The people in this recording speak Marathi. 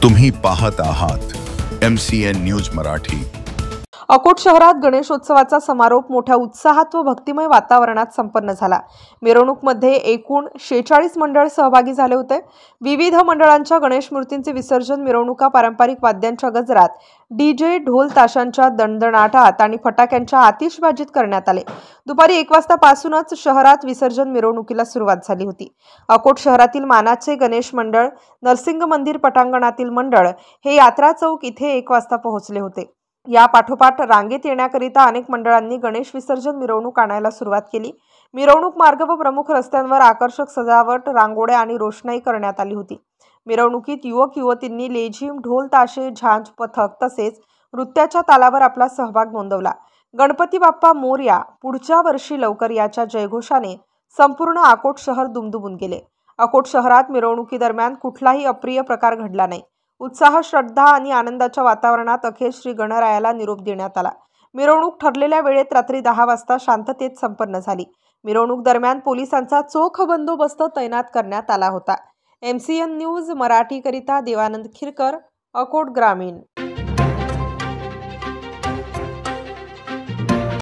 तुम्ही पाहत आहात MCN न्यूज मराठी। अकोट शहरात गणेशोत्सवाचा समारोप मोठ्या उत्साहात व भक्तिमय वातावरणात संपन्न झाला। मिरवणूकमध्ये एकूण 46 मंडळ सहभागी झाले होते। विविध मंडळांच्या गणेश मूर्तींचे विसर्जन मिरवणुका पारंपरिक वाद्यांच्या गजरात, डीजे, ढोल ताशांच्या दणदणाटात आणि फटाक्यांच्या आतिषबाजीत करण्यात आले। दुपारी 1 वाजतापासूनच शहरात विसर्जन मिरवणुकीला सुरुवात झाली होती। अकोट शहरातील मानाचे गणेश मंडळ, नरसिंग मंदिर पटांगणातील मंडळ हे यात्रा चौक इथे 1 वाजता पोहोचले होते। या पाठोपाठ रांगेत येण्याकरिता अनेक मंडळांनी गणेश विसर्जन मिरवणूक आणायला सुरुवात केली। मिरवणूक मार्ग व प्रमुख रस्त्यांवर आकर्षक सजावट, रांगोळ्या आणि रोषणाई करण्यात आली होती। मिरवणुकीत युवक-युवतींनी लेझीम, ढोल ताशे, झांज, पथक तसेच नृत्याच्या तालावर आपला सहभाग नोंदवला। गणपती बाप्पा मोरया, पुढच्या वर्षी लवकर याच्या जयघोषाने संपूर्ण अकोट शहर दुमदुमून गेले। अकोट शहरात मिरवणुकीदरम्यान कुठलाही अप्रिय प्रकार घडला नाही। उत्साह, श्रद्धा आणि आनंदाच्या वातावरणात अखेर श्री गणरायाला निरोप देण्यात आला। मिरवणूक ठरलेल्या वेळेत रात्री 10 वाजता शांततेत संपन्न झाली। मिरवणूक दरम्यान पोलिसांचा चोख बंदोबस्त तैनात करण्यात आला होता। MCN न्यूज मराठी करिता देवानंद खिरकर, अकोट ग्रामीण।